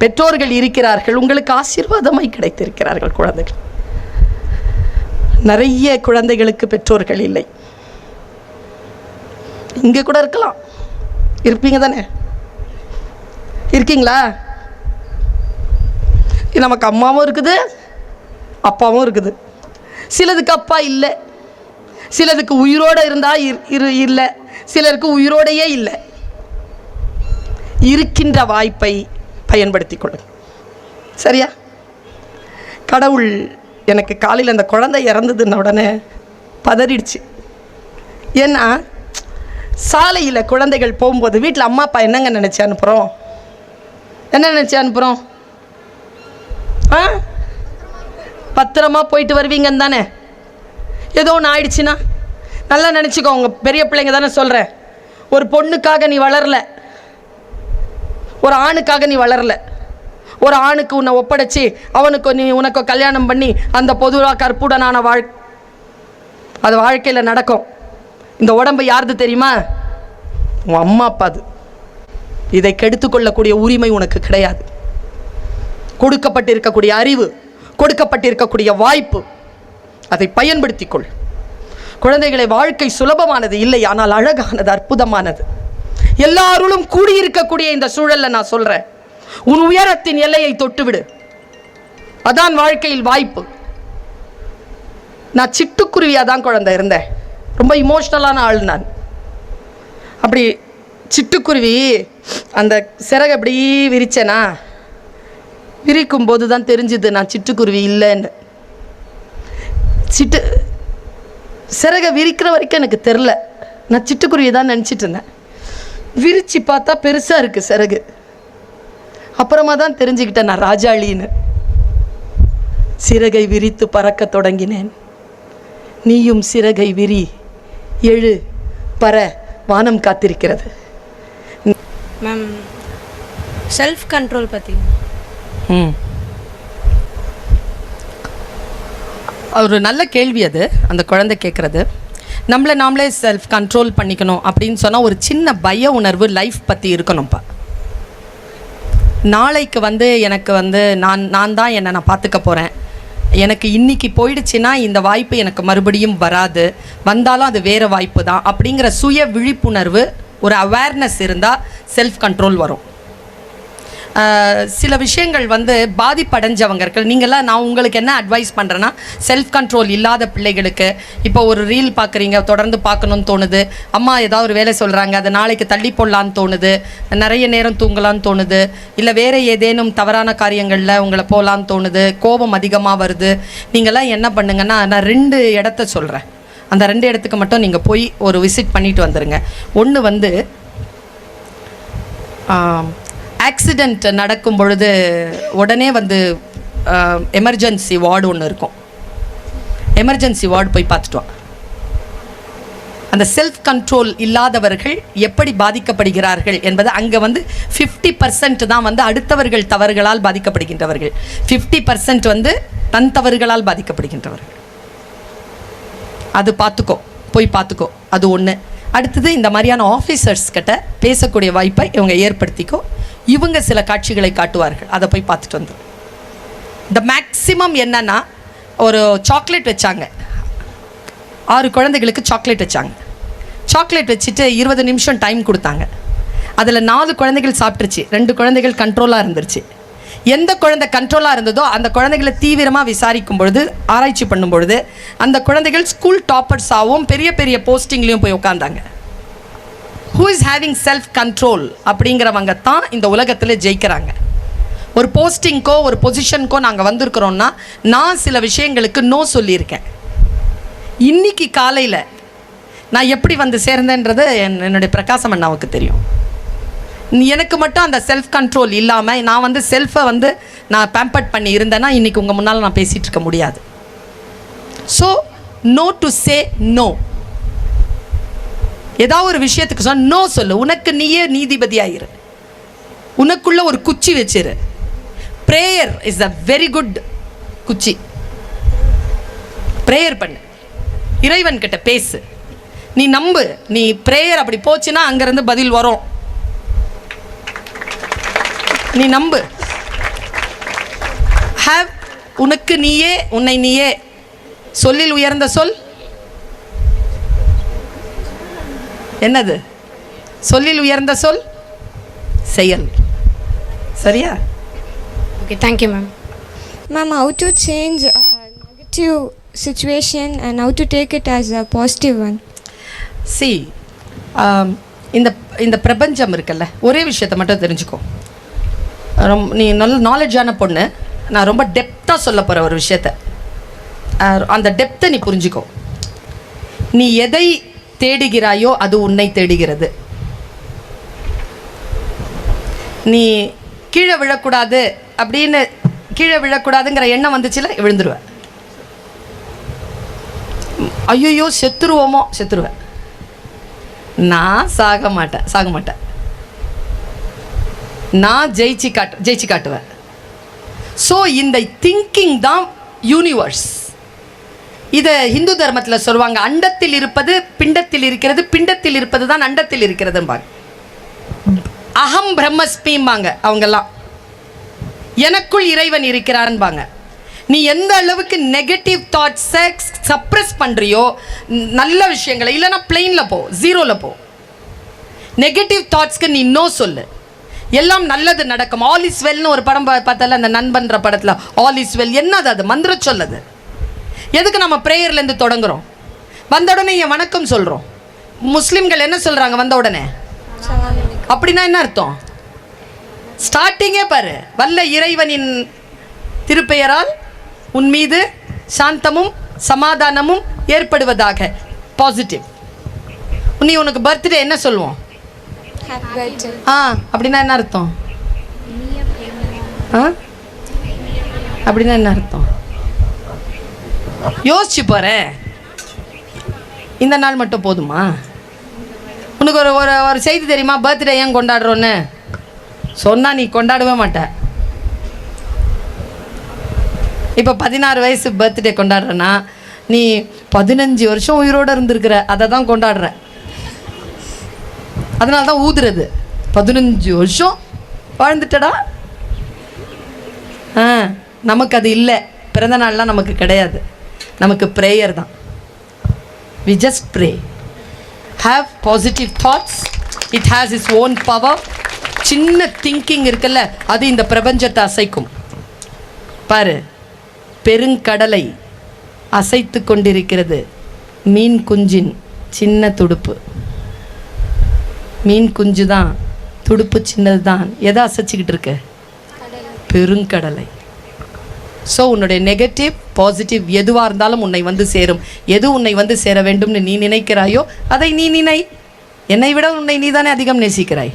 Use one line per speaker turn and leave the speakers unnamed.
பெற்றோர்கள் இருக்கிறார்கள், உங்களுக்கு ஆசீர்வாதமாய் கிடைத்திருக்கிறார்கள் குழந்தைகள். நிறைய குழந்தைகளுக்கு பெற்றோர்கள் இல்லை. இங்கே கூட இருக்கலாம், இருப்பீங்க தானே? இருக்கீங்களா? நமக்கு அம்மாவும் இருக்குது, அப்பாவும் இருக்குது. சிலதுக்கு அப்பா இல்லை, சிலதுக்கு உயிரோடு இருந்தால் இல்லை, சிலருக்கு உயிரோடையே இல்லை. இருக்கின்ற வாய்ப்பை பயன்படுத்தி கொள்ளுங்க. சரியா? கடவுள் எனக்கு காலையில் அந்த குழந்தை இறந்ததுன்ன உடனே பதறிடுச்சு. ஏன்னா சாலையில் குழந்தைகள் போகும்போது வீட்டில் அம்மா அப்பா என்னங்க நினச்சி அனுப்புகிறோம்? என்ன நினச்சி அனுப்புகிறோம்? பத்திரமா போயிட்டு வருவீங்கன்னு தானே. ஏதோ ஒன்று ஆயிடுச்சுன்னா நல்லா நினச்சிக்கோ. உங்கள் பெரிய பிள்ளைங்க தானே சொல்கிறேன். ஒரு பொண்ணுக்காக நீ வளரல, ஒரு ஆணுக்காக நீ வளரல. ஒரு ஆணுக்கு உன்னை ஒப்படைச்சி உனக்கு கல்யாணம் பண்ணி அந்த பொதுவாக கற்புடனான அது வாழ்க்கையில் நடக்கும். இந்த உடம்பு யாருது தெரியுமா? உன் அம்மா அப்பாது. இதை கெடுத்துக்கொள்ளக்கூடிய உரிமை உனக்கு கிடையாது. கொடுக்கப்பட்டிருக்கக்கூடிய அறிவு, கொடுக்கப்பட்டிருக்கக்கூடிய வாய்ப்பு, அதை பயன்படுத்திக்கொள். குழந்தைகளை, வாழ்க்கை சுலபமானது இல்லை, ஆனால் அழகானது, அற்புதமானது. எல்லாரும் கூடியிருக்கக்கூடிய இந்த சூழல்ல நான் சொல்றேன், உன் உயரத்தின் எல்லையை தொட்டுவிடு. அதான் வாழ்க்கையில் வாய்ப்பு. நான் சிட்டுக்குருவியா தான் குழந்தை இருந்தேன். ரொம்ப இமோஷ்னலான ஆள் நான். அப்படி சிட்டுக்குருவி அந்த சிறகு அப்படி விரிச்சேனா, விரிக்கும் போது தான் தெரிஞ்சுது நான் சிட்டுக்குருவி இல்லைன்னு. சிறகை விரிக்கிற வரைக்கும் எனக்கு தெரில, நான் சிட்டுக்குருவி தான் நினச்சிட்டு இருந்தேன். விரிச்சு பார்த்தா பெருசாக இருக்குது சிறகு. அப்புறமா தான் தெரிஞ்சுக்கிட்டேன் நான் ராஜாளின்னு. சிறகை விரித்து பறக்க தொடங்கினேன். நீயும் சிறகை விரி, எழு, பற, வானம் காத்திருக்கிறது.
மேம், செல்ஃப் கண்ட்ரோல் பற்றி
ஒரு நல்ல கேள்வி அது, அந்த குழந்தை கேட்குறது. நம்மளை நாமளே செல்ஃப் கண்ட்ரோல் பண்ணிக்கணும் அப்படின்னு சொன்னால் ஒரு சின்ன பய உணர்வு லைஃப் பற்றி இருக்கணும்ப்பா. நாளைக்கு எனக்கு நான் தான் என்னை நான் பார்த்துக்க போகிறேன், எனக்கு இன்றைக்கி போயிடுச்சுன்னா இந்த வாய்ப்பு எனக்கு மறுபடியும் வராது, வந்தாலும் அது வேறு வாய்ப்பு தான் அப்படிங்கிற சுய விழிப்புணர்வு, ஒரு அவேர்னஸ் இருந்தால் செல்ஃப் கண்ட்ரோல் வரும். சில விஷயங்கள் பாதிப்படைஞ்சவங்க இருக்கு. நீங்கள்லாம் நான் உங்களுக்கு என்ன அட்வைஸ் பண்ணுறேன்னா, செல்ஃப் கண்ட்ரோல் இல்லாத பிள்ளைகளுக்கு, இப்போ ஒரு ரீல் பார்க்குறீங்க, தொடர்ந்து பார்க்கணுன்னு தோணுது, அம்மா ஏதாவது ஒரு வேலை சொல்கிறாங்க, அதை நாளைக்கு தள்ளி போடலான்னு தோணுது, நிறைய நேரம் தூங்கலான்னு தோணுது, இல்லை வேறு ஏதேனும் தவறான காரியங்களில் உங்களை போகலான்னு தோணுது, கோபம் அதிகமாக வருது. நீங்கள்லாம் என்ன பண்ணுங்கன்னா, நான் 2 இடத்த சொல்கிறேன். அந்த 2 இடத்துக்கு மட்டும் நீங்கள் போய் ஒரு விசிட் பண்ணிட்டு வந்துடுங்க. ஒன்று ஆக்சிடெண்ட் நடக்கும் பொழுது உடனே எமர்ஜென்சி வார்டு ஒன்று இருக்கும். எமர்ஜென்சி வார்டு போய் பார்த்துட்டோம். அந்த செல்ஃப் கண்ட்ரோல் இல்லாதவர்கள் எப்படி பாதிக்கப்படுகிறார்கள் என்பது அங்கே 50% தான் அடுத்தவர்கள் தவறுகளால் பாதிக்கப்படுகின்றவர்கள், 50% தன் தவறுகளால் பாதிக்கப்படுகின்றவர்கள். அது பார்த்துக்கோ, போய் பார்த்துக்கோ. அது ஒன்று. அடுத்தது, இந்த மாதிரியான ஆஃபீஸர்ஸ் கிட்ட பேசக்கூடிய வாய்ப்பை இவங்க ஏற்படுத்திக்கோ. இவங்க சில காட்சிகளை காட்டுவார்கள், அதை போய் பார்த்துட்டு வந்துடும். இந்த மேக்ஸிமம் என்னன்னா, ஒரு சாக்லேட் வச்சாங்க, 6 குழந்தைகளுக்கு சாக்லேட் வச்சாங்க. சாக்லேட் வச்சுட்டு 20 நிமிஷம் டைம் கொடுத்தாங்க. அதில் 4 குழந்தைகள் சாப்பிட்டுருச்சு, 2 குழந்தைகள் கண்ட்ரோலாக இருந்துருச்சு. எந்த குழந்தை கண்ட்ரோலாக இருந்ததோ அந்த குழந்தைகளை தீவிரமாக விசாரிக்கும் பொழுது, ஆராய்ச்சி பண்ணும் பொழுது, அந்த குழந்தைகள் ஸ்கூல் டாப்பர்ஸாகவும் பெரிய பெரிய போஸ்டிங்லேயும் போய் உட்காந்தாங்க. Who is having self control அப்படிங்கிறவங்க தான் இந்த உலகத்தில் ஜெயிக்கிறாங்க. ஒரு போஸ்டிங்க்கோ ஒரு பொசிஷனுக்கோ நாங்கள் வந்திருக்கிறோன்னா, நான் சில விஷயங்களுக்கு நோ சொல்லியிருக்கேன். இன்னைக்கு காலையில் நான் எப்படி சேர்ந்தேன்றது என்னுடைய பிரகாசம் அண்ணாவுக்கு தெரியும். எனக்கு மட்டும் அந்த செல்ஃப் கண்ட்ரோல் இல்லாமல் நான் செல்ஃபை நான் பேம்பர்ட் பண்ணி இருந்தேன்னா இன்றைக்கி உங்கள் முன்னால் நான் பேசிகிட்டு இருக்க முடியாது. So know to say no. ஏதாவது ஒரு விஷயத்துக்கு சொன்ன நோ சொல்லு. உனக்கு நீயே நீதிபதியாயிரு. உனக்குள்ள ஒரு குச்சி வச்சிரு. Prayer is a very good குச்சி. ப்ரேயர் பண்ணு, இறைவன் கிட்ட பேசு, நீ நம்பு. நீ ப்ரேயர் அப்படி போச்சுன்னா அங்கேருந்து பதில் வரும். நீ நம்பு. ஹாவ் உனக்கு நீயே, உன்னை நீயே. சொல்லில் உயர்ந்த சொல் என்னது? சொல்லில் உயர்ந்த சொல் செயல். சரியா?
Okay, thank you ma'am.
Ma'am, how to change a negative situation and how to take it as a positive one?
C, இந்த பிரபஞ்சம் இருக்குல்ல, ஒரே விஷயத்தை மட்டும் தெரிஞ்சுக்கோ. நீ நல்ல நாலேஜான பொண்ணு. நான் ரொம்ப டெப்த்தாக சொல்ல போகிற ஒரு விஷயத்த, அந்த டெப்த்தை நீ புரிஞ்சுக்கோ. நீ எதை தேடுகிறாயோ அது உன்னை தேடுகிறது. நீ கீழே விழக்கூடாது அப்படின்னு, கீழே விழக்கூடாதுங்கிற எண்ணம் வந்துச்சுல, விழுந்துருவேன். ஐயோ செத்துருவோமோ, செத்துருவேன். நான் சாக மாட்டேன். நான் ஜெயிச்சு காட்டுவேன். ஸோ இந்த திங்கிங் தான் யூனிவர்ஸ். இதை ஹிந்து தர்மத்தில் சொல்லுவாங்க, அண்டத்தில் இருப்பது பிண்டத்தில் இருக்கிறது, பிண்டத்தில் இருப்பது தான் அண்டத்தில் இருக்கிறதும்பாங்க. அகம் பிரம்மஸ்மிம்பாங்க அவங்கெல்லாம். எனக்குள் இறைவன் இருக்கிறான்பாங்க. நீ எந்த அளவுக்கு நெகட்டிவ் தாட்ஸை சப்ரெஸ் பண்ணுறியோ, நல்ல விஷயங்களை, இல்லைனா பிளெயினில் போ, ஜீரோவில் போ. நெகட்டிவ் தாட்ஸ்க்கு நீ நோ சொல்லு. எல்லாம் நல்லது நடக்கும். ஆல் இஸ் வெல்னு ஒரு படம் பார்த்தால, அந்த நண்பன்ற படத்தில் ஆல் இஸ் வெல். என்னது அது? மந்திர சொல்லது. எதுக்கு நம்ம ப்ரேயர்லேருந்து தொடங்குறோம்? வந்த உடனே என் வணக்கம் சொல்கிறோம். முஸ்லீம்கள் என்ன சொல்கிறாங்க வந்த உடனே? அப்படின்னா என்ன அர்த்தம்? ஸ்டார்டிங்கே பாரு, வல்ல இறைவனின் திருப்பெயரால் உன் மீது சாந்தமும் சமாதானமும் ஏற்படுவதாக. பாசிட்டிவ். நீ உனக்கு பர்த்டே என்ன சொல்லுவோம்? அப்படின்னா என்ன அர்த்தம்? அப்படின்னா என்ன அர்த்தம்? யோசிச்சு போறேன். இந்த நாள் மட்டும் போதுமா? உனக்கு ஒரு ஒரு செய்தி தெரியுமா? பர்த்டே ஏன் கொண்டாடுறோன்னு சொன்னா நீ கொண்டாடவே மாட்ட. இப்போ 16 வயசு பர்த்டே கொண்டாடுறேன்னா, நீ 15 வருஷம் உயிரோடு இருந்திருக்கிற, அதை தான் கொண்டாடுற. அதனால தான் ஊதுறது. 15 வருஷம் வாழ்ந்துட்டடா. நமக்கு அது இல்லை. பிறந்த நாள்லாம் நமக்கு கிடையாது. நமக்கு ப்ரேயர் தான். We just pray. Have positive thoughts. It has its own power. சின்ன திங்கிங் இருக்குல்ல, அது இந்த பிரபஞ்சத்தை அசைக்கும். பாரு, பெருங்கடலை அசைத்து கொண்டிருக்கிறது மீன் குஞ்சின் சின்ன துடுப்பு. மீன் குஞ்சு தான், துடுப்பு சின்னது தான். எதை அசைச்சிக்கிட்டு இருக்க? பெருங்கடலை. ஸோ உன்னுடைய நெகட்டிவ் பாசிட்டிவ் எதுவாக இருந்தாலும் உன்னை வந்து சேரும். எது உன்னை வந்து சேர வேண்டும்னு நீ நினைக்கிறாயோ அதை நீ நினை. என்னை விட உன்னை நீ தானே அதிகம் நேசிக்கிறாய்.